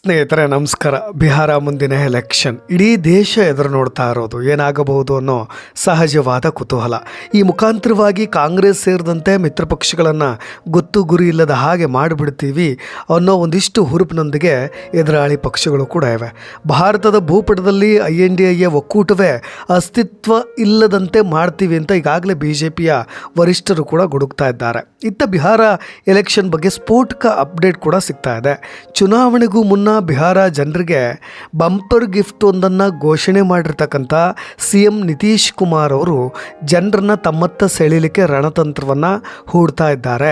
ಸ್ನೇಹಿತರೆ ನಮಸ್ಕಾರ. ಬಿಹಾರ ಮುಂದಿನ ಎಲೆಕ್ಷನ್ ಇಡೀ ದೇಶ ಎದುರು ನೋಡ್ತಾ ಇರೋದು ಏನಾಗಬಹುದು ಅನ್ನೋ ಸಹಜವಾದ ಕುತೂಹಲ. ಈ ಮುಖಾಂತರವಾಗಿ ಕಾಂಗ್ರೆಸ್ ಸೇರಿದಂತೆ ಮಿತ್ರ ಪಕ್ಷಗಳನ್ನು ಗೊತ್ತು ಗುರಿ ಇಲ್ಲದ ಹಾಗೆ ಮಾಡಿಬಿಡ್ತೀವಿ ಅನ್ನೋ ಒಂದಿಷ್ಟು ಹುರುಪಿನೊಂದಿಗೆ ಎದುರಾಳಿ ಪಕ್ಷಗಳು ಕೂಡ ಇವೆ. ಭಾರತದ ಭೂಪಟದಲ್ಲಿ INDA ಒಕ್ಕೂಟವೇ ಅಸ್ತಿತ್ವ ಇಲ್ಲದಂತೆ ಮಾಡ್ತೀವಿ ಅಂತ ಈಗಾಗಲೇ BJPಯ ವರಿಷ್ಠರು ಕೂಡ ಗುಡುಕ್ತಾ ಇದ್ದಾರೆ. ಇತ್ತ ಬಿಹಾರ ಎಲೆಕ್ಷನ್ ಬಗ್ಗೆ ಸ್ಫೋಟಕ ಅಪ್ಡೇಟ್ ಕೂಡ ಸಿಗ್ತಾ ಇದೆ. ಚುನಾವಣೆಗೂ ಮುನ್ನ ಬಿಹಾರ ಜನರಿಗೆ ಬಂಪರ್ ಗಿಫ್ಟ್ ಒಂದನ್ನು ಘೋಷಣೆ ಮಾಡಿರ್ತಕ್ಕಂಥ CM ನಿತೀಶ್ ಕುಮಾರ್ ಅವರು ಜನರನ್ನು ತಮ್ಮತ್ತ ಸೆಳೀಲಿಕ್ಕೆ ರಣತಂತ್ರವನ್ನು ಹೂಡ್ತಾ ಇದ್ದಾರೆ.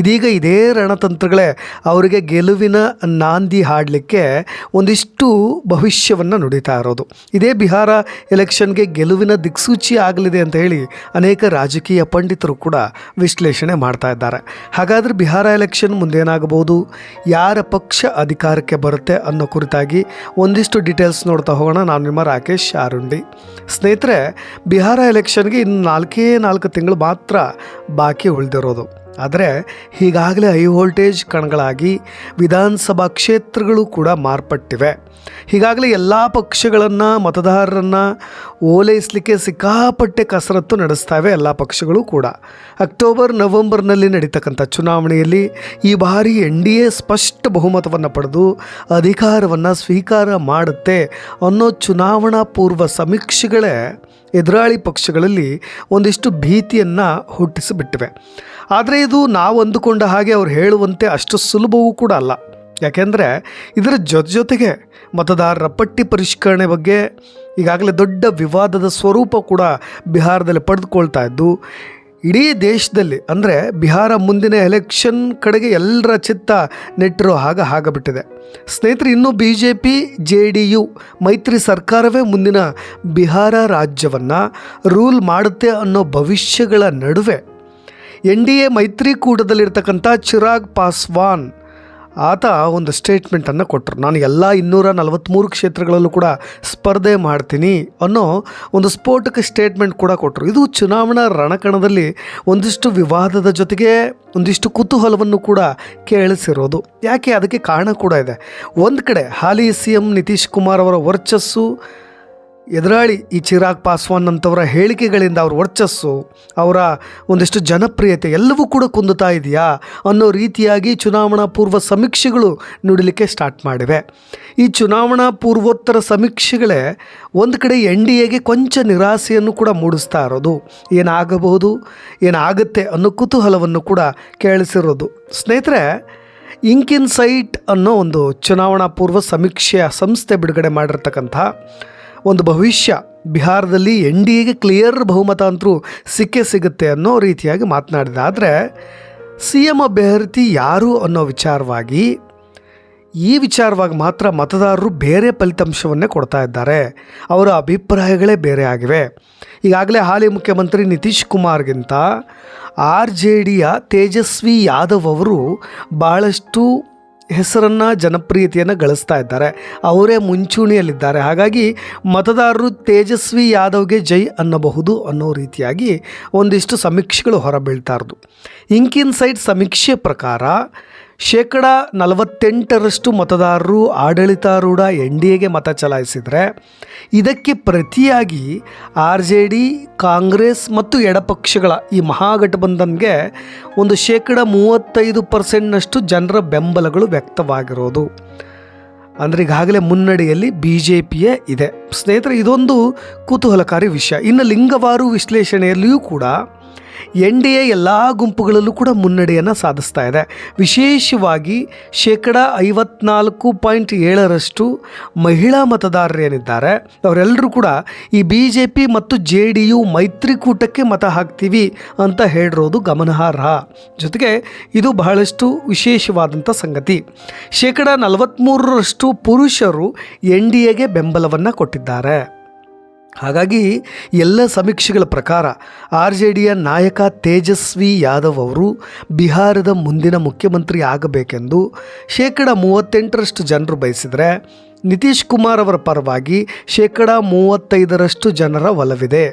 ಇದೀಗ ಇದೇ ರಣತಂತ್ರಗಳೇ ಅವರಿಗೆ ಗೆಲುವಿನ ನಾಂದಿ ಹಾಡಲಿಕ್ಕೆ ಒಂದಿಷ್ಟು ಭವಿಷ್ಯವನ್ನು ನುಡಿತಾ ಇರೋದು. ಇದೇ ಬಿಹಾರ ಎಲೆಕ್ಷನ್ಗೆ ಗೆಲುವಿನ ದಿಕ್ಸೂಚಿ ಆಗಲಿದೆ ಅಂತ ಹೇಳಿ ಅನೇಕ ರಾಜಕೀಯ ಪಂಡಿತರು ಕೂಡ ವಿಶ್ಲೇಷಣೆ ಮಾಡ್ತಾ ಇದ್ದಾರೆ. ಹಾಗಾದರೆ ಬಿಹಾರ ಎಲೆಕ್ಷನ್ ಮುಂದೇನಾಗಬಹುದು, ಯಾರ ಪಕ್ಷ ಅಧಿಕಾರಕ್ಕೆ ಬರುತ್ತೆ ಅನ್ನೋ ಕುರಿತಾಗಿ ಒಂದಿಷ್ಟು ಡೀಟೇಲ್ಸ್ ನೋಡ್ತಾ ಹೋಗೋಣ. ನಾನು ನಿಮ್ಮ ರಾಕೇಶ್ ಆರುಂಡಿ. ಸ್ನೇಹಿತರೆ, ಬಿಹಾರ ಎಲೆಕ್ಷನ್ಗೆ ಇನ್ನು 4 ತಿಂಗಳು ಮಾತ್ರ ಬಾಕಿ ಉಳಿದಿರೋದು. ಆದರೆ ಈಗಾಗಲೇ ಹೈ ವೋಲ್ಟೇಜ್ ಕಣಗಳಾಗಿ ವಿಧಾನಸಭಾ ಕ್ಷೇತ್ರಗಳು ಕೂಡ ಮಾರ್ಪಟ್ಟಿವೆ. ಹೀಗಾಗಲೇ ಎಲ್ಲ ಪಕ್ಷಗಳನ್ನು ಮತದಾರರನ್ನು ಓಲೈಸಲಿಕ್ಕೆ ಸಿಕ್ಕಾಪಟ್ಟೆ ಕಸರತ್ತು ನಡೆಸ್ತಾವೆ ಎಲ್ಲ ಪಕ್ಷಗಳು ಕೂಡ. ಅಕ್ಟೋಬರ್ ನವೆಂಬರ್ನಲ್ಲಿ ನಡೀತಕ್ಕಂಥ ಚುನಾವಣೆಯಲ್ಲಿ ಈ ಬಾರಿ NDA ಸ್ಪಷ್ಟ ಬಹುಮತವನ್ನು ಪಡೆದು ಅಧಿಕಾರವನ್ನು ಸ್ವೀಕಾರ ಮಾಡುತ್ತೆ ಅನ್ನೋ ಚುನಾವಣಾ ಪೂರ್ವ ಸಮೀಕ್ಷೆಗಳೇ ಎದುರಾಳಿ ಪಕ್ಷಗಳಲ್ಲಿ ಒಂದಿಷ್ಟು ಭೀತಿಯನ್ನು ಹುಟ್ಟಿಸಿಬಿಟ್ಟಿವೆ. ಆದರೆ ಇದು ನಾವು ಅಂದುಕೊಂಡ ಹಾಗೆ ಅವ್ರು ಹೇಳುವಂತೆ ಅಷ್ಟು ಸುಲಭವೂ ಕೂಡ ಅಲ್ಲ. ಯಾಕೆಂದರೆ ಇದರ ಜೊತೆಗೆ ಮತದಾರರ ಪಟ್ಟಿ ಪರಿಷ್ಕರಣೆ ಬಗ್ಗೆ ಈಗಾಗಲೇ ದೊಡ್ಡ ವಿವಾದದ ಸ್ವರೂಪ ಕೂಡ ಬಿಹಾರದಲ್ಲಿ ಪಡೆದುಕೊಳ್ತಾ ಇದ್ದು ಇಡೀ ದೇಶದಲ್ಲಿ ಅಂದರೆ ಬಿಹಾರ ಮುಂದಿನ ಎಲೆಕ್ಷನ್ ಕಡೆಗೆ ಎಲ್ಲರ ಚಿತ್ತ ನೆಟ್ಟಿರೋ ಹಾಗಾಗಿಬಿಟ್ಟಿದೆ. ಸ್ನೇಹಿತರೆ, ಇನ್ನೂ BJP JDU ಮೈತ್ರಿ ಸರ್ಕಾರವೇ ಮುಂದಿನ ಬಿಹಾರ ರಾಜ್ಯವನ್ನು ರೂಲ್ ಮಾಡುತ್ತೆ ಅನ್ನೋ ಭವಿಷ್ಯಗಳ ನಡುವೆ NDA ಮೈತ್ರಿಕೂಟದಲ್ಲಿರ್ತಕ್ಕಂಥ ಚಿರಾಗ್ ಪಾಸ್ವಾನ್ ಆತ ಒಂದು ಸ್ಟೇಟ್ಮೆಂಟನ್ನು ಕೊಟ್ಟರು. ನಾನು ಎಲ್ಲ 243 ಕ್ಷೇತ್ರಗಳಲ್ಲೂ ಕೂಡ ಸ್ಪರ್ಧೆ ಮಾಡ್ತೀನಿ ಅನ್ನೋ ಒಂದು ಸ್ಫೋಟಕ ಸ್ಟೇಟ್ಮೆಂಟ್ ಕೂಡ ಕೊಟ್ಟರು. ಇದು ಚುನಾವಣಾ ರಣಕಣದಲ್ಲಿ ಒಂದಿಷ್ಟು ವಿವಾದದ ಜೊತೆಗೆ ಒಂದಿಷ್ಟು ಕುತೂಹಲವನ್ನು ಕೂಡ ಕೇಳಿಸಿರೋದು. ಯಾಕೆ, ಅದಕ್ಕೆ ಕಾರಣ ಕೂಡ ಇದೆ. ಒಂದು ಕಡೆ ಹಾಲಿ CM ನಿತೀಶ್ ಕುಮಾರ್ ಅವರ ವರ್ಚಸ್ಸು, ಎದುರಾಳಿ ಈ ಚಿರಾಗ್ ಪಾಸ್ವಾನ್ ಅಂತವರ ಹೇಳಿಕೆಗಳಿಂದ ಅವ್ರ ವರ್ಚಸ್ಸು, ಅವರ ಒಂದಿಷ್ಟು ಜನಪ್ರಿಯತೆ ಎಲ್ಲವೂ ಕೂಡ ಕುಂದುತ್ತಾ ಇದೆಯಾ ಅನ್ನೋ ರೀತಿಯಾಗಿ ಚುನಾವಣಾ ಪೂರ್ವ ಸಮೀಕ್ಷೆಗಳು ನುಡಿಲಿಕ್ಕೆ ಸ್ಟಾರ್ಟ್ ಮಾಡಿವೆ. ಈ ಚುನಾವಣಾ ಪೂರ್ವೋತ್ತರ ಸಮೀಕ್ಷೆಗಳೇ ಒಂದು ಕಡೆ NDAಗೆ ಕೊಂಚ ನಿರಾಸೆಯನ್ನು ಕೂಡ ಮೂಡಿಸ್ತಾ ಇರೋದು. ಏನಾಗಬಹುದು, ಏನಾಗುತ್ತೆ ಅನ್ನೋ ಕುತೂಹಲವನ್ನು ಕೂಡ ಕೇಳಿಸಿರೋದು. ಸ್ನೇಹಿತರೆ, ಇಂಕಿನ್ಸೈಟ್ ಅನ್ನೋ ಒಂದು ಚುನಾವಣಾ ಪೂರ್ವ ಸಮೀಕ್ಷೆಯ ಸಂಸ್ಥೆ ಬಿಡುಗಡೆ ಮಾಡಿರ್ತಕ್ಕಂಥ ಒಂದು ಭವಿಷ್ಯ ಬಿಹಾರದಲ್ಲಿ NDAಗೆ ಕ್ಲಿಯರ್ ಬಹುಮತ ಅಂತರೂ ಸಿಗುತ್ತೆ ಅನ್ನೋ ರೀತಿಯಾಗಿ ಮಾತನಾಡಿದೆ. ಆದರೆ CM ಅಭ್ಯರ್ಥಿ ಯಾರು ಅನ್ನೋ ಈ ವಿಚಾರವಾಗಿ ಮಾತ್ರ ಮತದಾರರು ಬೇರೆ ಫಲಿತಾಂಶವನ್ನೇ ಕೊಡ್ತಾ ಇದ್ದಾರೆ. ಅವರ ಅಭಿಪ್ರಾಯಗಳೇ ಬೇರೆ ಆಗಿವೆ. ಈಗಾಗಲೇ ಹಾಲಿ ಮುಖ್ಯಮಂತ್ರಿ ನಿತೀಶ್ ಕುಮಾರ್ಗಿಂತ RJDಯ ತೇಜಸ್ವಿ ಯಾದವ್ ಅವರು ಭಾಳಷ್ಟು ಹೆಸರನ್ನು ಜನಪ್ರಿಯತೆಯನ್ನು ಗಳಿಸ್ತಾ ಇದ್ದಾರೆ. ಅವರೇ ಮುಂಚೂಣಿಯಲ್ಲಿದ್ದಾರೆ. ಹಾಗಾಗಿ ಮತದಾರರು ತೇಜಸ್ವಿ ಯಾದವ್ಗೆ ಜೈ ಅನ್ನಬಹುದು ಅನ್ನೋ ರೀತಿಯಾಗಿ ಒಂದಿಷ್ಟು ಸಮೀಕ್ಷೆಗಳು ಹೊರಬೀಳ್ತಾ ಇರೋದು. ಇಂಕಿನ್ಸೈಟ್ ಸಮೀಕ್ಷೆ ಪ್ರಕಾರ 48% ಮತದಾರರು ಆಡಳಿತಾರೂಢ NDAಗೆ ಮತ ಚಲಾಯಿಸಿದರೆ, ಇದಕ್ಕೆ ಪ್ರತಿಯಾಗಿ RJD, ಕಾಂಗ್ರೆಸ್ ಮತ್ತು ಎಡಪಕ್ಷಗಳ ಈ ಮಹಾಗಠಬಂಧನ್ಗೆ ಒಂದು 35% ಜನರ ಬೆಂಬಲಗಳು ವ್ಯಕ್ತವಾಗಿರೋದು. ಅಂದರೆ ಈಗಾಗಲೇ ಮುನ್ನಡೆಯಲ್ಲಿ BJPಯೇ ಇದೆ. ಸ್ನೇಹಿತರೆ, ಇದೊಂದು ಕುತೂಹಲಕಾರಿ ವಿಷಯ. ಇನ್ನು ಲಿಂಗವಾರು ವಿಶ್ಲೇಷಣೆಯಲ್ಲಿಯೂ ಕೂಡ NDA ಎಲ್ಲ ಗುಂಪುಗಳಲ್ಲೂ ಕೂಡ ಮುನ್ನಡೆಯನ್ನು ಸಾಧಿಸ್ತಾ ಇದೆ. ವಿಶೇಷವಾಗಿ 54.7% ಮಹಿಳಾ ಮತದಾರರೇನಿದ್ದಾರೆ ಅವರೆಲ್ಲರೂ ಕೂಡ ಈ BJP ಮತ್ತು JDU ಮೈತ್ರಿಕೂಟಕ್ಕೆ ಮತ ಹಾಕ್ತೀವಿ ಅಂತ ಹೇಳಿರೋದು ಗಮನಾರ್ಹ. ಜೊತೆಗೆ ಇದು ಬಹಳಷ್ಟು ವಿಶೇಷವಾದಂಥ ಸಂಗತಿ. 43% ಪುರುಷರು NDAಗೆ ಬೆಂಬಲವನ್ನು ಕೊಟ್ಟಿದ್ದಾರೆ. ಹಾಗಾಗಿ ಎಲ್ಲ ಸಮೀಕ್ಷೆಗಳ ಪ್ರಕಾರ RJDಯ ನಾಯಕ ತೇಜಸ್ವಿ ಯಾದವ್ ಅವರು ಬಿಹಾರದ ಮುಂದಿನ ಮುಖ್ಯಮಂತ್ರಿ ಆಗಬೇಕೆಂದು 38% ಜನರು ಬಯಸಿದರೆ, ನಿತೀಶ್ ಕುಮಾರ್ ಅವರ ಪರವಾಗಿ 35% ಜನರ ಒಲವಿದೆ.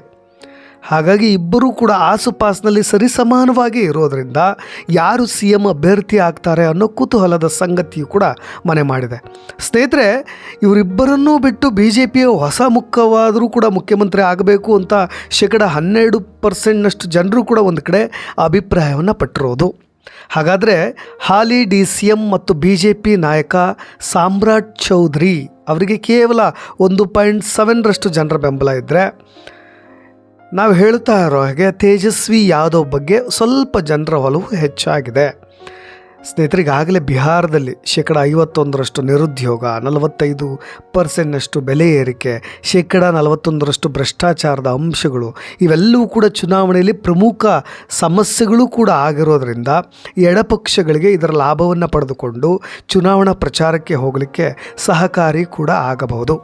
ಹಾಗಾಗಿ ಇಬ್ಬರೂ ಕೂಡ ಆಸುಪಾಸಿನಲ್ಲಿ ಸರಿಸಮಾನವಾಗಿ ಇರೋದರಿಂದ ಯಾರು CM ಅಭ್ಯರ್ಥಿ ಆಗ್ತಾರೆ ಅನ್ನೋ ಕುತೂಹಲದ ಸಂಗತಿಯು ಕೂಡ ಮನೆ ಮಾಡಿದೆ. ಸ್ನೇಹಿತರೆ, ಇವರಿಬ್ಬರನ್ನೂ ಬಿಟ್ಟು ಬಿ ಜೆ ಪಿಯ ಹೊಸ ಮುಖವಾದರೂ ಕೂಡ ಮುಖ್ಯಮಂತ್ರಿ ಆಗಬೇಕು ಅಂತ 12% ಜನರು ಕೂಡ ಒಂದು ಕಡೆ ಅಭಿಪ್ರಾಯವನ್ನು ಪಟ್ಟಿರೋದು. ಹಾಗಾದರೆ ಹಾಲಿ DCM ಮತ್ತು ಬಿ ಜೆ ಪಿ ನಾಯಕ ಸಾಮ್ರಾಟ್ ಚೌಧರಿ ಅವರಿಗೆ ಕೇವಲ 1.7% ಜನರ ಬೆಂಬಲ ಇದ್ದರೆ, ನಾವು ಹೇಳ್ತಾ ಇರೋ ಹಾಗೆ ತೇಜಸ್ವಿ ಯಾದವ್ ಬಗ್ಗೆ ಸ್ವಲ್ಪ ಜನರ ಒಲವು ಹೆಚ್ಚಾಗಿದೆ. ಸ್ನೇಹಿತರಿಗಾಗಲೇ ಬಿಹಾರದಲ್ಲಿ 51% ನಿರುದ್ಯೋಗ, 45% ಬೆಲೆ ಏರಿಕೆ, 41% ಭ್ರಷ್ಟಾಚಾರದ ಅಂಶಗಳು ಇವೆಲ್ಲವೂ ಕೂಡ ಚುನಾವಣೆಯಲ್ಲಿ ಪ್ರಮುಖ ಸಮಸ್ಯೆಗಳು ಕೂಡ ಆಗಿರೋದ್ರಿಂದ ಎಡಪಕ್ಷಗಳಿಗೆ ಇದರ ಲಾಭವನ್ನು ಪಡೆದುಕೊಂಡು ಚುನಾವಣಾ ಪ್ರಚಾರಕ್ಕೆ ಹೋಗಲಿಕ್ಕೆ ಸಹಕಾರಿ ಕೂಡ ಆಗಬಹುದು.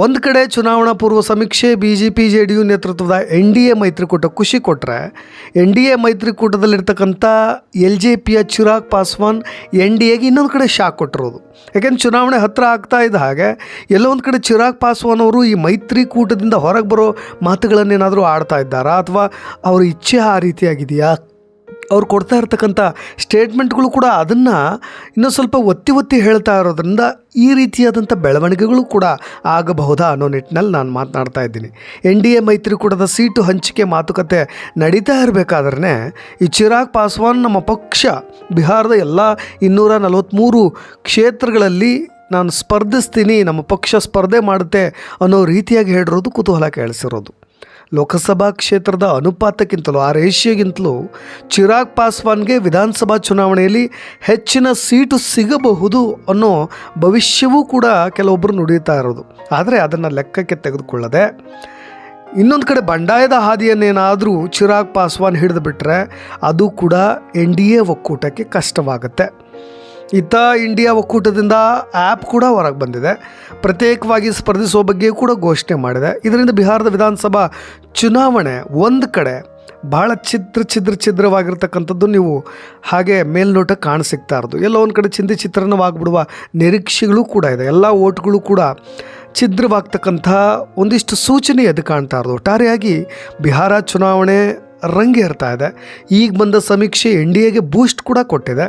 ಒಂದು ಕಡೆ ಚುನಾವಣಾ ಪೂರ್ವ ಸಮೀಕ್ಷೆ BJP JDU ನೇತೃತ್ವದ NDA ಮೈತ್ರಿಕೂಟ ಖುಷಿ ಕೊಟ್ಟರೆ, NDA ಮೈತ್ರಿಕೂಟದಲ್ಲಿರ್ತಕ್ಕಂಥ LJPಯ ಚಿರಾಗ್ ಪಾಸ್ವಾನ್ NDAಗೆ ಇನ್ನೊಂದು ಕಡೆ ಶಾಕ್ ಕೊಟ್ಟಿರೋದು. ಯಾಕೆಂದ್ರೆ ಚುನಾವಣೆ ಹತ್ತಿರ ಆಗ್ತಾ ಇದ್ದ ಹಾಗೆ ಎಲ್ಲೋ ಒಂದು ಕಡೆ ಚಿರಾಗ್ ಪಾಸ್ವಾನ್ ಅವರು ಈ ಮೈತ್ರಿಕೂಟದಿಂದ ಹೊರಗೆ ಬರೋ ಮಾತುಗಳನ್ನೇನಾದರೂ ಆಡ್ತಾ ಇದ್ದಾರಾ, ಅಥವಾ ಅವ್ರ ಇಚ್ಛೆ ಆ ರೀತಿಯಾಗಿದೆಯಾ, ಅವ್ರು ಕೊಡ್ತಾ ಇರ್ತಕ್ಕಂಥ ಸ್ಟೇಟ್ಮೆಂಟ್ಗಳು ಕೂಡ ಅದನ್ನು ಇನ್ನೂ ಸ್ವಲ್ಪ ಒತ್ತಿ ಹೇಳ್ತಾ ಇರೋದ್ರಿಂದ ಈ ರೀತಿಯಾದಂಥ ಬೆಳವಣಿಗೆಗಳು ಕೂಡ ಆಗಬಹುದಾ ಅನ್ನೋ ನಿಟ್ಟಿನಲ್ಲಿ ನಾನು ಮಾತನಾಡ್ತಾ ಇದ್ದೀನಿ. NDA ಮೈತ್ರಿಕೂಟದ ಸೀಟು ಹಂಚಿಕೆ ಮಾತುಕತೆ ನಡೀತಾ ಇರಬೇಕಾದ್ರೆ ಈ ಚಿರಾಗ್ ಪಾಸ್ವಾನ್ ನಮ್ಮ ಪಕ್ಷ ಬಿಹಾರದ ಎಲ್ಲ 243 ಕ್ಷೇತ್ರಗಳಲ್ಲಿ ನಾನು ಸ್ಪರ್ಧಿಸ್ತೀನಿ, ನಮ್ಮ ಪಕ್ಷ ಸ್ಪರ್ಧೆ ಮಾಡುತ್ತೆ ಅನ್ನೋ ರೀತಿಯಾಗಿ ಹೇಳಿರೋದು ಕುತೂಹಲ ಕೇಳಿಸಿರೋದು. ಲೋಕಸಭಾ ಕ್ಷೇತ್ರದ ಅನುಪಾತಕ್ಕಿಂತಲೂ ಆ ರೇಷಿಯೋಗಿಂತಲೂ ಚಿರಾಗ್ ಪಾಸ್ವಾನ್ಗೆ ವಿಧಾನಸಭಾ ಚುನಾವಣೆಯಲ್ಲಿ ಹೆಚ್ಚಿನ ಸೀಟು ಸಿಗಬಹುದು ಅನ್ನೋ ಭವಿಷ್ಯವೂ ಕೂಡ ಕೆಲವೊಬ್ಬರು ನುಡಿಯುತ್ತಾ ಇರೋದು. ಆದರೆ ಅದನ್ನು ಲೆಕ್ಕಕ್ಕೆ ತೆಗೆದುಕೊಳ್ಳದೆ ಇನ್ನೊಂದು ಕಡೆ ಬಂಡಾಯದ ಹಾದಿಯನ್ನೇನಾದರೂ ಚಿರಾಗ್ ಪಾಸ್ವಾನ್ ಹಿಡಿದು ಬಿಟ್ಟರೆ ಅದು ಕೂಡ NDA ಒಕ್ಕೂಟಕ್ಕೆ ಕಷ್ಟವಾಗುತ್ತೆ. ಇತ್ತ ಇಂಡಿಯಾ ಒಕ್ಕೂಟದಿಂದ ಆ್ಯಪ್ ಕೂಡ ಹೊರಗೆ ಬಂದಿದೆ, ಪ್ರತ್ಯೇಕವಾಗಿ ಸ್ಪರ್ಧಿಸುವ ಬಗ್ಗೆ ಕೂಡ ಘೋಷಣೆ ಮಾಡಿದೆ. ಇದರಿಂದ ಬಿಹಾರದ ವಿಧಾನಸಭಾ ಚುನಾವಣೆ ಒಂದು ಕಡೆ ಭಾಳ ಛಿದ್ರವಾಗಿರ್ತಕ್ಕಂಥದ್ದು ನೀವು ಹಾಗೆ ಮೇಲ್ನೋಟ ಕಾಣಸಿಗ್ತಾ ಇರೋದು. ಎಲ್ಲ ಒಂದು ಕಡೆ ಚಿತ್ರಣವಾಗ್ಬಿಡುವ ನಿರೀಕ್ಷೆಗಳು ಕೂಡ ಇದೆ. ಎಲ್ಲ ಓಟ್ಗಳು ಕೂಡ ಛಿದ್ರವಾಗ್ತಕ್ಕಂಥ ಒಂದಿಷ್ಟು ಸೂಚನೆ ಎದ್ದು ಕಾಣ್ತಾ ಇರೋದು. ಒಟ್ಟಾರೆಯಾಗಿ ಬಿಹಾರ ಚುನಾವಣೆ ರಂಗೇರ್ತಾ ಇದೆ. ಈಗ ಬಂದ ಸಮೀಕ್ಷೆ NDAಗೆ ಬೂಸ್ಟ್ ಕೂಡ ಕೊಟ್ಟಿದೆ.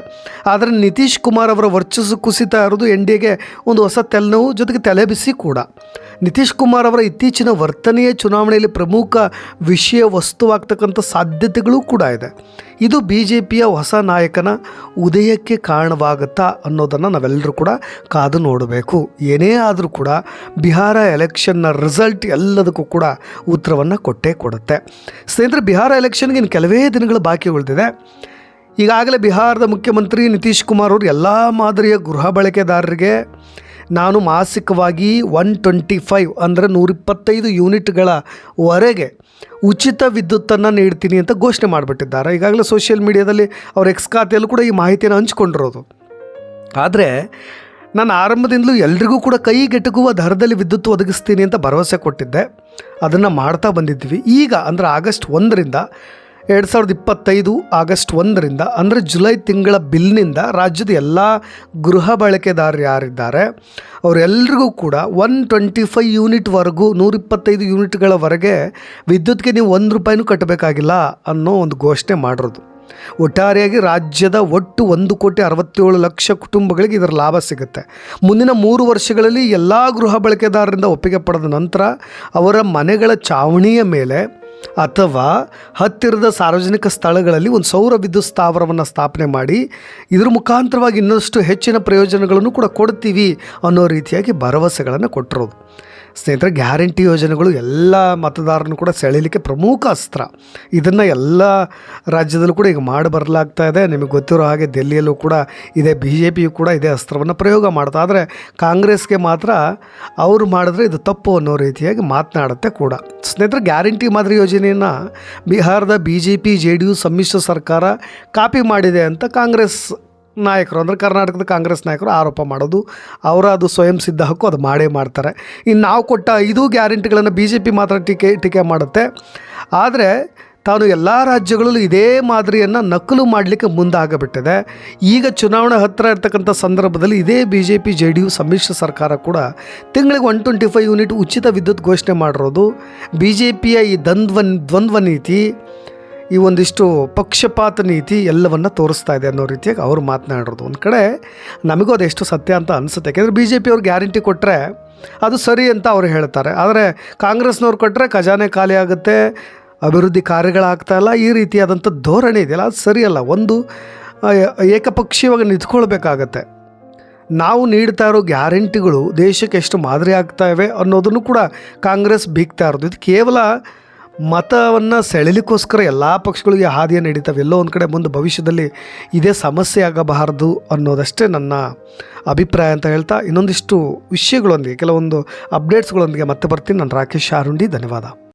ಆದರೆ ನಿತೀಶ್ ಕುಮಾರ್ ಅವರ ವರ್ಚಸ್ಸು ಕುಸಿತಾ ಇರೋದು NDAಗೆ ಒಂದು ಹೊಸ ತಲೆನೋವು, ಜೊತೆಗೆ ತಲೆಬಿಸಿ ಕೂಡ. ನಿತೀಶ್ ಕುಮಾರ್ ಅವರ ಇತ್ತೀಚಿನ ವರ್ತನೆಯೇ ಚುನಾವಣೆಯಲ್ಲಿ ಪ್ರಮುಖ ವಿಷಯ ವಸ್ತುವಾಗ್ತಕ್ಕಂಥ ಸಾಧ್ಯತೆಗಳೂ ಕೂಡ ಇದೆ. ಇದು BJPಯ ಹೊಸ ನಾಯಕನ ಉದಯಕ್ಕೆ ಕಾರಣವಾಗುತ್ತಾ ಅನ್ನೋದನ್ನು ನಾವೆಲ್ಲರೂ ಕೂಡ ಕಾದು ನೋಡಬೇಕು. ಏನೇ ಆದರೂ ಕೂಡ ಬಿಹಾರ ಎಲೆಕ್ಷನ್ನ ರಿಸಲ್ಟ್ ಎಲ್ಲದಕ್ಕೂ ಕೂಡ ಉತ್ತರವನ್ನು ಕೊಟ್ಟೇ ಕೊಡುತ್ತೆ. ಸ್ನೇಹಿತರೆ, ಬಿಹಾರ ಎಲೆಕ್ಷನ್ಗೆ ಇನ್ನು ಕೆಲವೇ ದಿನಗಳು ಬಾಕಿ ಉಳಿದಿದೆ. ಈಗಾಗಲೇ ಬಿಹಾರದ ಮುಖ್ಯಮಂತ್ರಿ ನಿತೀಶ್ ಕುಮಾರ್ ಅವರು ಎಲ್ಲ ಮಾದರಿಯ ಗೃಹ ಬಳಕೆದಾರರಿಗೆ ನಾನು ಮಾಸಿಕವಾಗಿ 125 ಅಂದರೆ 125 ಯೂನಿಟ್ಗಳವರೆಗೆ ಉಚಿತ ವಿದ್ಯುತ್ತನ್ನು ನೀಡ್ತೀನಿ ಅಂತ ಘೋಷಣೆ ಮಾಡಿಬಿಟ್ಟಿದ್ದಾರೆ. ಈಗಾಗಲೇ ಸೋಷಿಯಲ್ ಮೀಡಿಯಾದಲ್ಲಿ ಅವ್ರ ಎಕ್ಸ್ ಖಾತೆಯಲ್ಲೂ ಕೂಡ ಈ ಮಾಹಿತಿಯನ್ನು ಹಂಚಿಕೊಂಡಿರೋದು. ಆದರೆ ನಾನು ಆರಂಭದಿಂದಲೂ ಎಲ್ರಿಗೂ ಕೂಡ ಕೈಗೆಟುಕುವ ದರದಲ್ಲಿ ವಿದ್ಯುತ್ ಒದಗಿಸ್ತೀನಿ ಅಂತ ಭರವಸೆ ಕೊಟ್ಟಿದ್ದೆ. ಅದನ್ನು ಮಾಡ್ತಾ ಬಂದಿದ್ವಿ. ಈಗ ಅಂದರೆ ಆಗಸ್ಟ್ 1ರಿಂದ 2025 ಆಗಸ್ಟ್ 1ರಿಂದ ಅಂದರೆ ಜುಲೈ ತಿಂಗಳ ಬಿಲ್ನಿಂದ ರಾಜ್ಯದ ಎಲ್ಲ ಗೃಹ ಬಳಕೆದಾರರು ಯಾರಿದ್ದಾರೆ ಅವರೆಲ್ಲರಿಗೂ ಕೂಡ 125 ಯೂನಿಟ್ವರೆಗೂ 125 ಯೂನಿಟ್ಗಳವರೆಗೆ ವಿದ್ಯುತ್ಗೆ ನೀವು ₹1 ಕಟ್ಟಬೇಕಾಗಿಲ್ಲ ಅನ್ನೋ ಒಂದು ಘೋಷಣೆ ಮಾಡಿರೋದು. ಒಟ್ಟಾರೆಯಾಗಿ ರಾಜ್ಯದ ಒಟ್ಟು 1,67,00,000 ಕುಟುಂಬಗಳಿಗೆ ಇದರ ಲಾಭ ಸಿಗುತ್ತೆ. ಮುಂದಿನ 3 ವರ್ಷಗಳಲ್ಲಿ ಎಲ್ಲ ಗೃಹ ಬಳಕೆದಾರರಿಂದ ಒಪ್ಪಿಗೆ ಪಡೆದ ನಂತರ ಅವರ ಮನೆಗಳ ಚಾವಣಿಯ ಮೇಲೆ ಅಥವಾ ಹತ್ತಿರದ ಸಾರ್ವಜನಿಕ ಸ್ಥಳಗಳಲ್ಲಿ ಒಂದು ಸೌರ ವಿದ್ಯುತ್ ಸ್ಥಾವರವನ್ನು ಸ್ಥಾಪನೆ ಮಾಡಿ ಇದ್ರ ಮುಖಾಂತರವಾಗಿ ಇನ್ನಷ್ಟು ಹೆಚ್ಚಿನ ಪ್ರಯೋಜನಗಳನ್ನು ಕೂಡ ಕೊಡ್ತೀವಿ ಅನ್ನೋ ರೀತಿಯಾಗಿ ಭರವಸೆಗಳನ್ನು ಕೊಟ್ಟಿರೋದು. ಸ್ನೇಹಿತರೆ, ಗ್ಯಾರಂಟಿ ಯೋಜನೆಗಳು ಎಲ್ಲ ಮತದಾರರನ್ನು ಕೂಡ ಸೆಳೀಲಿಕ್ಕೆ ಪ್ರಮುಖ ಅಸ್ತ್ರ. ಇದನ್ನು ಎಲ್ಲ ರಾಜ್ಯದಲ್ಲೂ ಕೂಡ ಈಗ ಮಾಡಿ ಬರಲಾಗ್ತಾ ಇದೆ. ನಿಮಗೆ ಗೊತ್ತಿರೋ ಹಾಗೆ ದೆಹಲಿಯಲ್ಲೂ ಕೂಡ ಇದೇ BJPಯು ಕೂಡ ಇದೇ ಅಸ್ತ್ರವನ್ನು ಪ್ರಯೋಗ ಮಾಡ್ತಾ. ಆದರೆ ಕಾಂಗ್ರೆಸ್ಗೆ ಮಾತ್ರ ಅವರು ಮಾಡಿದ್ರೆ ಇದು ತಪ್ಪು ಅನ್ನೋ ರೀತಿಯಾಗಿ ಮಾತನಾಡುತ್ತೆ ಕೂಡ. ಸ್ನೇಹಿತರೆ, ಗ್ಯಾರಂಟಿ ಮಾದರಿ ಯೋಜನೆಯನ್ನು ಬಿಹಾರದ BJP JDU ಸಮ್ಮಿಶ್ರ ಸರ್ಕಾರ ಕಾಪಿ ಮಾಡಿದೆ ಅಂತ ಕಾಂಗ್ರೆಸ್ ನಾಯಕರು ಅಂದರೆ ಕರ್ನಾಟಕದ ಕಾಂಗ್ರೆಸ್ ನಾಯಕರು ಆರೋಪ ಮಾಡೋದು, ಅವರ ಅದು ಸ್ವಯಂ ಸಿದ್ಧ ಹಕ್ಕು, ಅದು ಮಾಡೇ ಮಾಡ್ತಾರೆ. ಇನ್ನು ನಾವು ಕೊಟ್ಟ 5 ಗ್ಯಾರಂಟಿಗಳನ್ನು BJP ಮಾತ್ರ ಟೀಕೆ ಮಾಡುತ್ತೆ. ಆದರೆ ತಾನು ಎಲ್ಲ ರಾಜ್ಯಗಳಲ್ಲೂ ಇದೇ ಮಾದರಿಯನ್ನು ನಕಲು ಮಾಡಲಿಕ್ಕೆ ಮುಂದಾಗಬಿಟ್ಟಿದೆ. ಈಗ ಚುನಾವಣೆ ಹತ್ತಿರ ಇರ್ತಕ್ಕಂಥ ಸಂದರ್ಭದಲ್ಲಿ ಇದೇ BJP JDU ಸಮ್ಮಿಶ್ರ ಸರ್ಕಾರ ಕೂಡ ತಿಂಗಳಿಗೆ 125 ಯೂನಿಟ್ ಉಚಿತ ವಿದ್ಯುತ್ ಘೋಷಣೆ ಮಾಡಿರೋದು. BJPಯ ಈ ದ್ವಂದ್ವ ನೀತಿ ಈ ಒಂದಿಷ್ಟು ಪಕ್ಷಪಾತ ನೀತಿ ಎಲ್ಲವನ್ನು ತೋರಿಸ್ತಾ ಇದೆ ಅನ್ನೋ ರೀತಿಯಾಗಿ ಅವ್ರು ಮಾತನಾಡಿರೋದು. ಒಂದು ಕಡೆ ನಮಗೂ ಅದೆಷ್ಟು ಸತ್ಯ ಅಂತ ಅನಿಸುತ್ತೆ. ಯಾಕೆಂದರೆ ಬಿ ಜೆ ಪಿಯವ್ರು ಗ್ಯಾರಂಟಿ ಕೊಟ್ಟರೆ ಅದು ಸರಿ ಅಂತ ಅವ್ರು ಹೇಳ್ತಾರೆ. ಆದರೆ ಕಾಂಗ್ರೆಸ್ನವ್ರು ಕೊಟ್ಟರೆ ಖಜಾನೆ ಖಾಲಿ ಆಗುತ್ತೆ, ಅಭಿವೃದ್ಧಿ ಕಾರ್ಯಗಳಾಗ್ತಾಯಿಲ್ಲ, ಈ ರೀತಿಯಾದಂಥ ಧೋರಣೆ ಇದೆಯಲ್ಲ ಅದು ಸರಿಯಲ್ಲ. ಒಂದು ಏಕಪಕ್ಷೀಯವಾಗಿ ನಿಂತ್ಕೊಳ್ಬೇಕಾಗತ್ತೆ. ನಾವು ನೀಡ್ತಾ ಇರೋ ಗ್ಯಾರಂಟಿಗಳು ದೇಶಕ್ಕೆ ಎಷ್ಟು ಮಾದರಿ ಆಗ್ತಾಯಿವೆ ಅನ್ನೋದನ್ನು ಕೂಡ ಕಾಂಗ್ರೆಸ್ ಬೀಗ್ತಾ ಇರೋದು. ಇದು ಕೇವಲ ಮತವನ್ನು ಸೆಳೆಲಿಕ್ಕೋಸ್ಕರ ಎಲ್ಲ ಪಕ್ಷಗಳಿಗೆ ಹಾದಿಯನ್ನು ಹಿಡಿತಾವೆ. ಎಲ್ಲೋ ಒಂದು ಕಡೆ ಮುಂದೆ ಭವಿಷ್ಯದಲ್ಲಿ ಇದೇ ಸಮಸ್ಯೆ ಆಗಬಾರದು ಅನ್ನೋದಷ್ಟೇ ನನ್ನ ಅಭಿಪ್ರಾಯ ಅಂತ ಹೇಳ್ತಾ ಇನ್ನೊಂದಿಷ್ಟು ವಿಷಯಗಳೊಂದಿಗೆ ಕೆಲವೊಂದು ಅಪ್ಡೇಟ್ಸ್ಗಳೊಂದಿಗೆ ಮತ್ತೆ ಬರ್ತೀನಿ. ನಾನು ರಾಕೇಶ್ ಆರುಂಡಿ. ಧನ್ಯವಾದ.